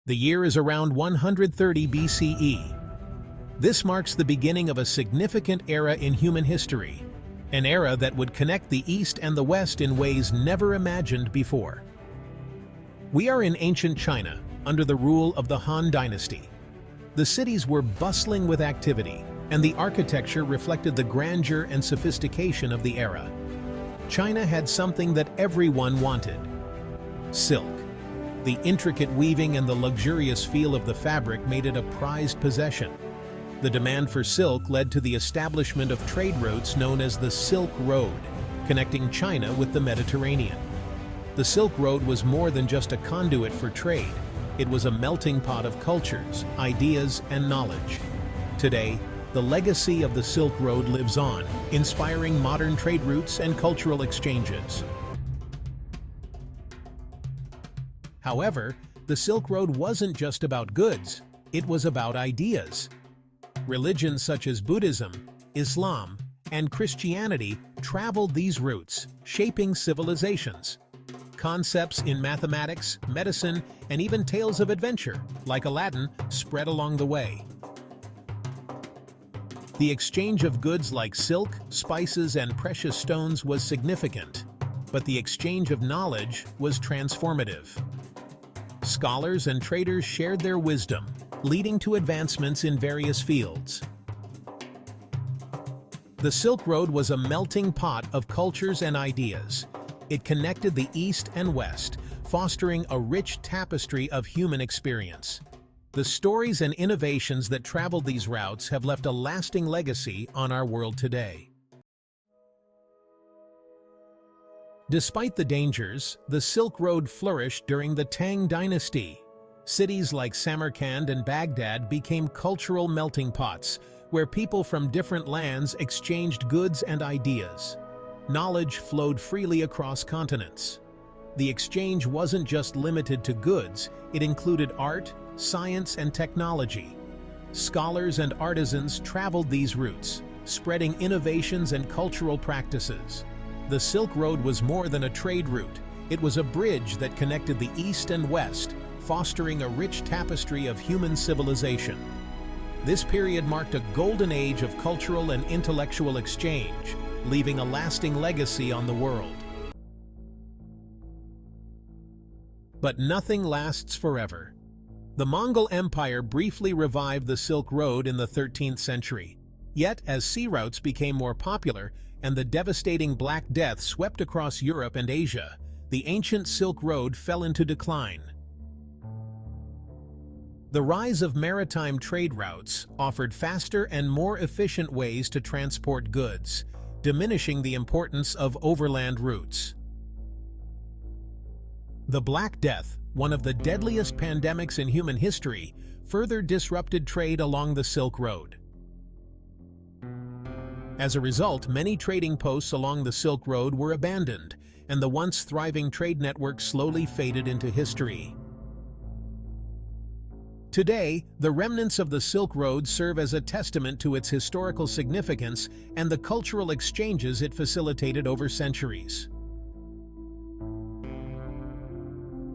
The year is around 130 BCE. This marks the beginning of a significant era in human history, an era that would connect the East and the West in ways never imagined before. We are in ancient China, under the rule of the Han Dynasty. The cities were bustling with activity, and the architecture reflected the grandeur and sophistication of the era. China had something that everyone wanted: silk. The intricate weaving and the luxurious feel of the fabric made it a prized possession. The demand for silk led to the establishment of trade routes known as the Silk Road, connecting China with the Mediterranean. The Silk Road was more than just a conduit for trade. It was a melting pot of cultures, ideas, and knowledge. Today, the legacy of the Silk Road lives on, inspiring modern trade routes and cultural exchanges. However, the Silk Road wasn't just about goods, it was about ideas. Religions such as Buddhism, Islam, and Christianity traveled these routes, shaping civilizations. Concepts in mathematics, medicine, and even tales of adventure, like Aladdin, spread along the way. The exchange of goods like silk, spices, and precious stones was significant, but the exchange of knowledge was transformative. Scholars and traders shared their wisdom, leading to advancements in various fields. The Silk Road was a melting pot of cultures and ideas. It connected the East and West, fostering a rich tapestry of human experience. The stories and innovations that traveled these routes have left a lasting legacy on our world today. Despite the dangers, the Silk Road flourished during the Tang Dynasty. Cities like Samarkand and Baghdad became cultural melting pots, where people from different lands exchanged goods and ideas. Knowledge flowed freely across continents. The exchange wasn't just limited to goods, it included art, science, and technology. Scholars and artisans traveled these routes, spreading innovations and cultural practices. The Silk Road was more than a trade route. It was a bridge that connected the East and West, fostering a rich tapestry of human civilization. This period marked a golden age of cultural and intellectual exchange, leaving a lasting legacy on the world. But nothing lasts forever. The Mongol Empire briefly revived the Silk Road in the 13th century. Yet, as sea routes became more popular and the devastating Black Death swept across Europe and Asia, the ancient Silk Road fell into decline. The rise of maritime trade routes offered faster and more efficient ways to transport goods, diminishing the importance of overland routes. The Black Death, one of the deadliest pandemics in human history, further disrupted trade along the Silk Road. As a result, many trading posts along the Silk Road were abandoned, and the once thriving trade network slowly faded into history. Today, the remnants of the Silk Road serve as a testament to its historical significance and the cultural exchanges it facilitated over centuries.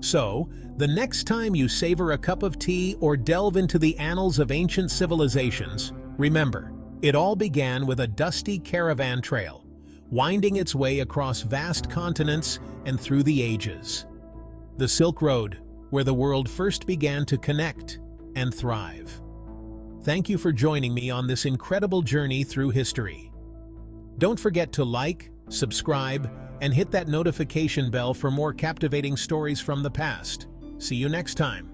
So, the next time you savor a cup of tea or delve into the annals of ancient civilizations, remember, it all began with a dusty caravan trail, winding its way across vast continents and through the ages. The Silk Road, where the world first began to connect and thrive. Thank you for joining me on this incredible journey through history. Don't forget to like, subscribe, and hit that notification bell for more captivating stories from the past. See you next time.